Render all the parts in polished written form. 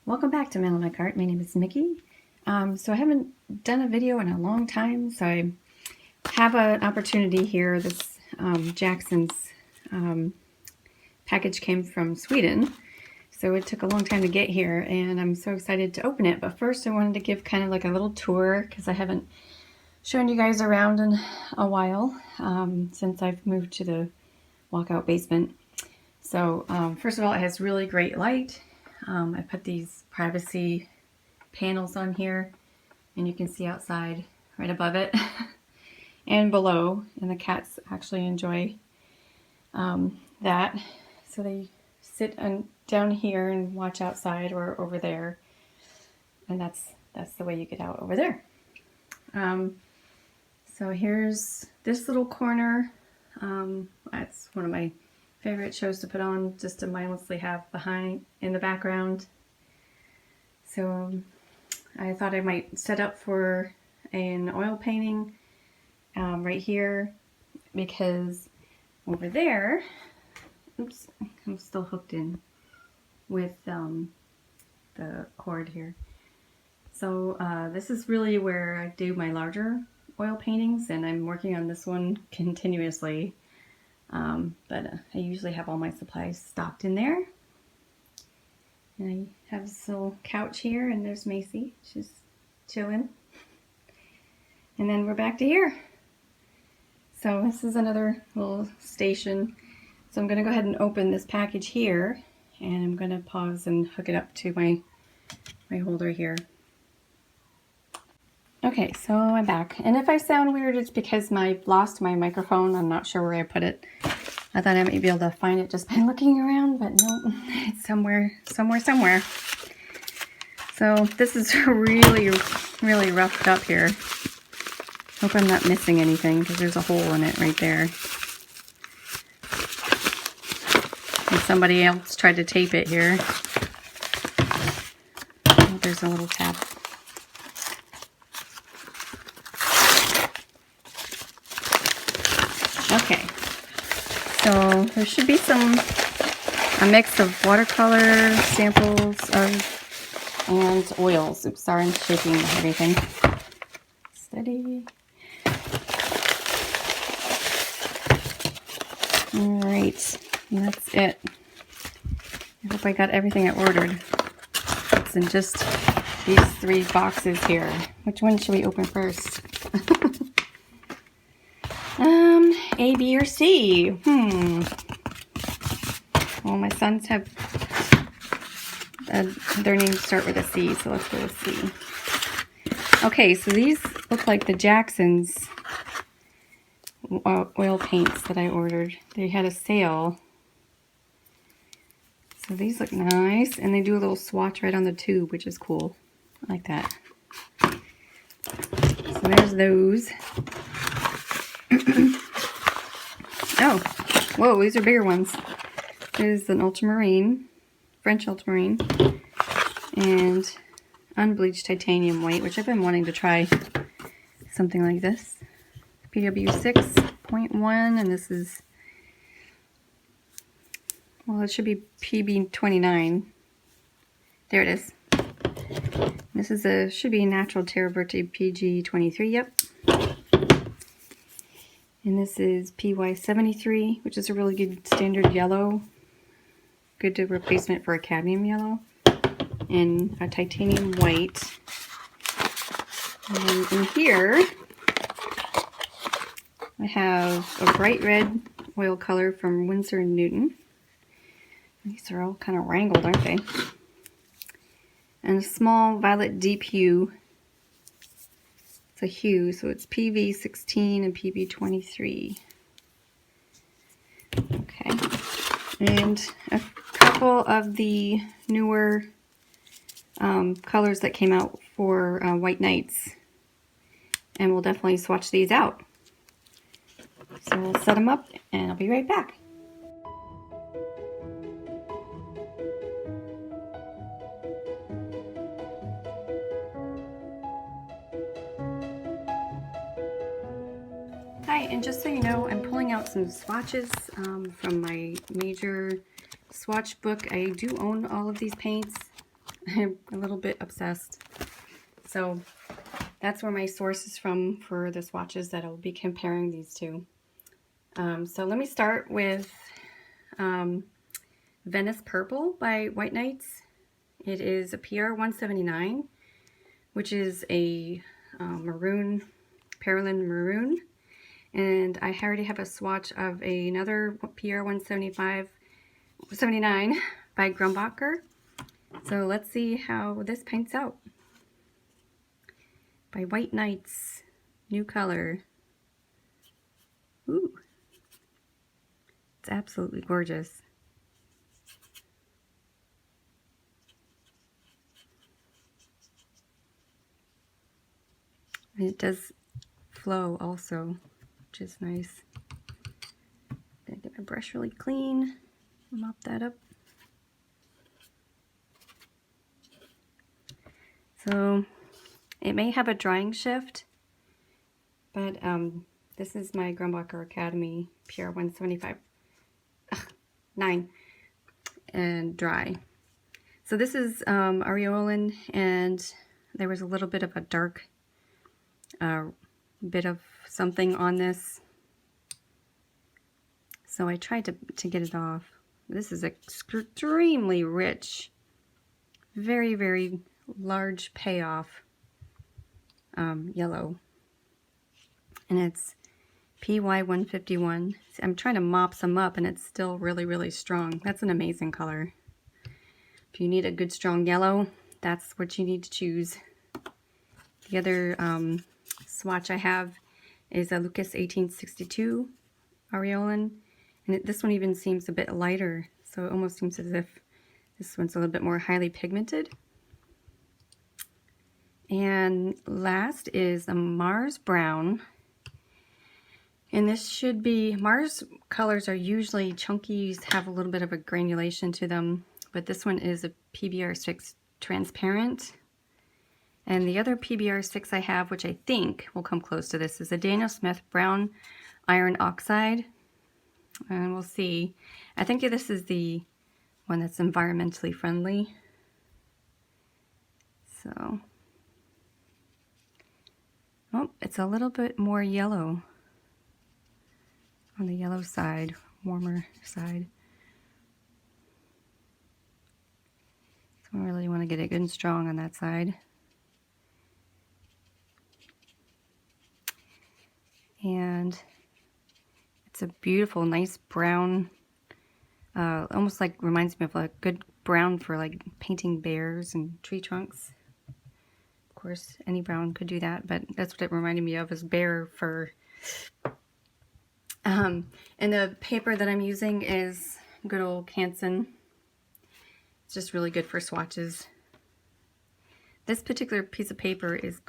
Welcome back to Mail in My Cart. My name is Mickey. So I haven't done a video in a long time, so I have an opportunity here. This Jackson's package came from Sweden, so it took a long time to get here, and I'm so excited to open it. But first I wanted to give kind of like a little tour, because I haven't shown you guys around in a while since I've moved to the walkout basement. So first of all, it has really great light. I put these privacy panels on here, and you can see outside right above it and below, and the cats actually enjoy that. So they sit down here and watch outside or over there, and that's the way you get out over there. So here's this little corner. That's one of my favorite shows to put on, just to mindlessly have behind in the background. So I thought I might set up for an oil painting right here, because over there, oops, I'm still hooked in with the cord here. So this is really where I do my larger oil paintings, and I'm working on this one continuously. But I usually have all my supplies stocked in there. And I have this little couch here, and there's Macy. She's chilling. And then we're back to here. So this is another little station. So I'm going to go ahead and open this package here, and I'm going to pause and hook it up to my holder here. Okay, so I'm back, and if I sound weird, it's because I've lost my microphone. I'm not sure where I put it. I thought I might be able to find it just by looking around, but no, it's somewhere. So this is really roughed up here. Hope I'm not missing anything, because there's a hole in it right there. And somebody else tried to tape it here. Oh, there's a little tab. Okay, so there should be a mix of watercolor samples and oils. Oops, sorry, I'm shaking everything. Steady. All right, and that's it. I hope I got everything I ordered. It's in just these 3 boxes here. Which one should we open first? A, B, or C? Well, my sons have their names start with a C, so let's go with C. Okay, so these look like the Jackson's oil paints that I ordered. They had a sale. So these look nice, and they do a little swatch right on the tube, which is cool. I like that. So there's those. Oh, whoa, these are bigger ones. There's an Ultramarine, French Ultramarine, and Unbleached titanium white, which I've been wanting to try something like this. PW 6.1, and this is, well, it should be PB 29. There it is. This is should be a natural Terra Verte PG 23, yep. And this is PY 73, which is a really good standard yellow. Good to replacement for a cadmium yellow. And a titanium white. And in here, I have a bright red oil color from Winsor & Newton. These are all kind of wrangled, aren't they? And a small violet deep hue. It's a hue, so it's PV 16 and PV 23. Okay. And a couple of the newer colors that came out for White Nights. And we'll definitely swatch these out. So we'll set them up, and I'll be right back. Hi, and just so you know, I'm pulling out some swatches from my major swatch book. I do own all of these paints. I'm a little bit obsessed. So that's where my source is from for the swatches that I'll be comparing these to. So let me start with Venice Purple by White Nights. It is a PR 179, which is a maroon, Parylene maroon. And I already have a swatch of another PR 179 by Grumbacher. So let's see how this paints out. By White Nights, new color. Ooh, it's absolutely gorgeous. And it does flow also, which is nice. I'm gonna get my brush really clean, mop that up. So it may have a drying shift, but this is my Grumbacher Academy PR 175 9 and dry. So this is Aureolin, and there was a little bit of a dark bit of something on this, so I tried to get it off. This is extremely rich, very, very large payoff yellow, and it's PY 151. I'm trying to mop some up and it's still really, really strong. That's an amazing color. If you need a good strong yellow, that's what you need to choose. The other swatch I have is a Lucas 1862 Aureolin, and this one even seems a bit lighter, so it almost seems as if this one's a little bit more highly pigmented. And last is a Mars Brown, and this should be, Mars colors are usually chunky, have a little bit of a granulation to them, but this one is a PBR6 transparent. And the other PBR6 I have, which I think will come close to this, is a Daniel Smith Brown Iron Oxide. And we'll see. I think this is the one that's environmentally friendly. So, oh, it's a little bit more yellow on the yellow side, warmer side. So I really want to get it good and strong on that side. And it's a beautiful, nice brown, almost like reminds me of a good brown for like painting bears and tree trunks. Of course, any brown could do that, but that's what it reminded me of, is bear fur. And the paper that I'm using is good old Canson. It's just really good for swatches. This particular piece of paper is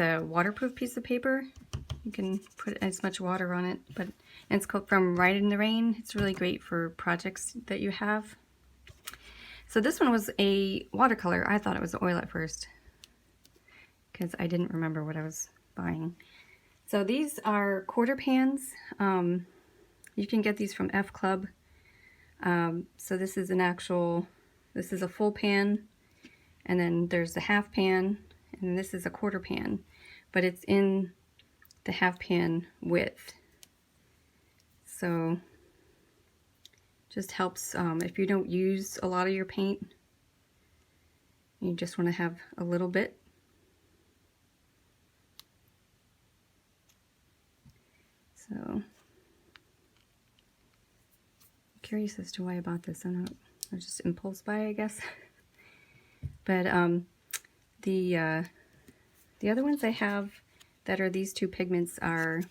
a waterproof piece of paper. You can put as much water on it, but it's called from Ride in the Rain. It's really great for projects that you have. So this one was a watercolor. I thought it was oil at first because I didn't remember what I was buying. So these are quarter pans. You can get these from F Club. So this is this is a full pan, and then there's a half pan, and this is a quarter pan, but it's in the half pan width. So just helps if you don't use a lot of your paint, you just want to have a little bit. So I'm curious as to why I bought this. I don't know, I was just impulse buy, I guess. But the other ones I have that are these two pigments are,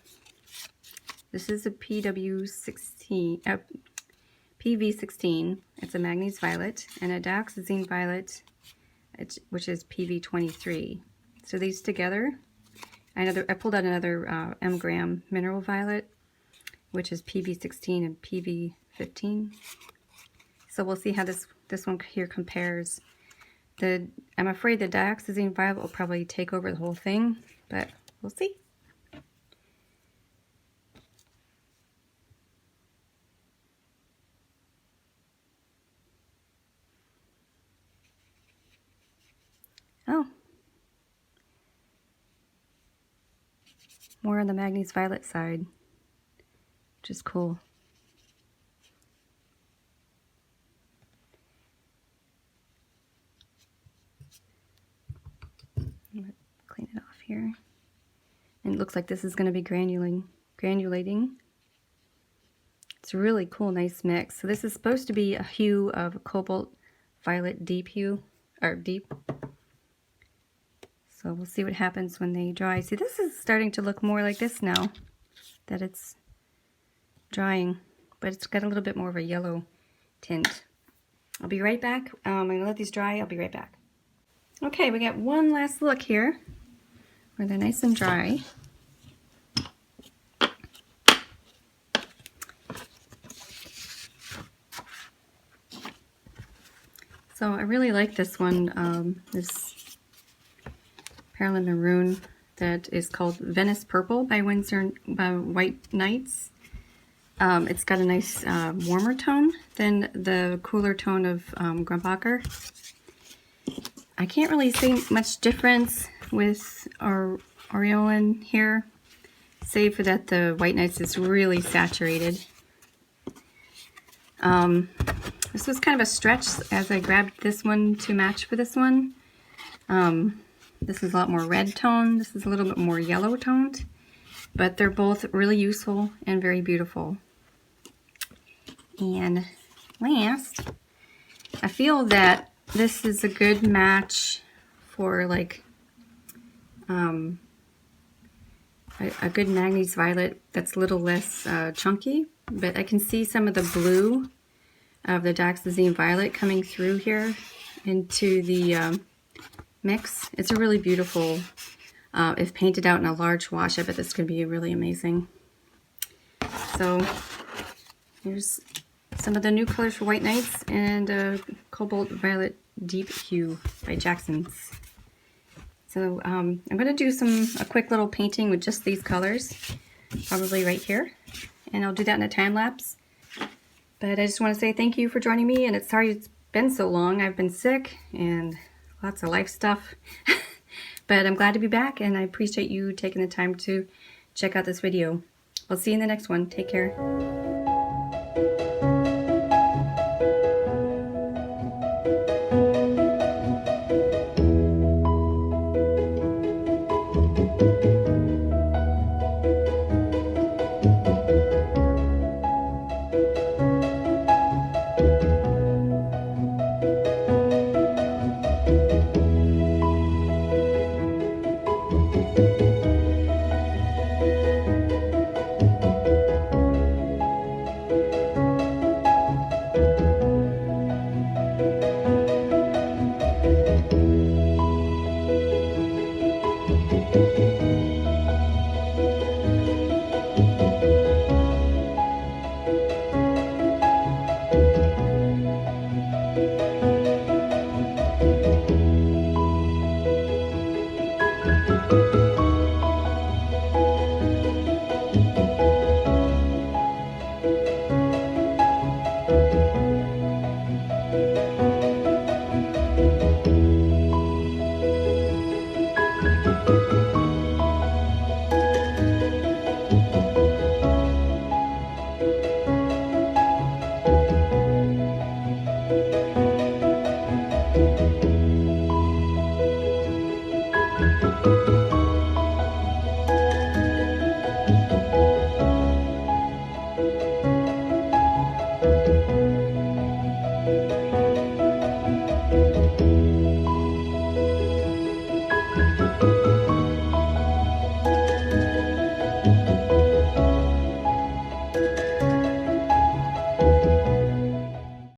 this is a PW16, PV16, it's a manganese violet, and a dioxazine violet, which is PV23. So these together, I pulled out another M-gram mineral violet, which is PV16 and PV15. So we'll see how this one here compares. I'm afraid the dioxazine violet will probably take over the whole thing, but we'll see. Oh. More on the Magnese Violet side, which is cool. I'm gonna clean it off here. And it looks like this is going to be granulating. It's a really cool, nice mix. So this is supposed to be a hue of cobalt violet deep hue, or deep. So we'll see what happens when they dry. See, this is starting to look more like this now that it's drying, but it's got a little bit more of a yellow tint. I'll be right back. I'm going to let these dry. I'll be right back. Okay, we got one last look here where they're nice and dry. So I really like this one, this Perlin Maroon that is called Venice Purple by White Nights. It's got a nice warmer tone than the cooler tone of Grumbacher. I can't really see much difference with our Aureolin here, save for that the White Nights is really saturated. This was kind of a stretch as I grabbed this one to match for this one. This is a lot more red tone. This is a little bit more yellow toned, but they're both really useful and very beautiful. And last, I feel that this is a good match for like a good Magnese Violet that's a little less chunky, but I can see some of the blue of the Dioxazine Violet coming through here into the mix. It's a really beautiful, if painted out in a large wash, I bet this could be really amazing. So here's some of the new colors for White Nights and Cobalt Violet Deep Hue by Jackson's. So I'm going to do a quick little painting with just these colors, probably right here, and I'll do that in a time lapse. But I just want to say thank you for joining me, and it's sorry it's been so long. I've been sick and lots of life stuff, but I'm glad to be back, and I appreciate you taking the time to check out this video. I'll see you in the next one. Take care.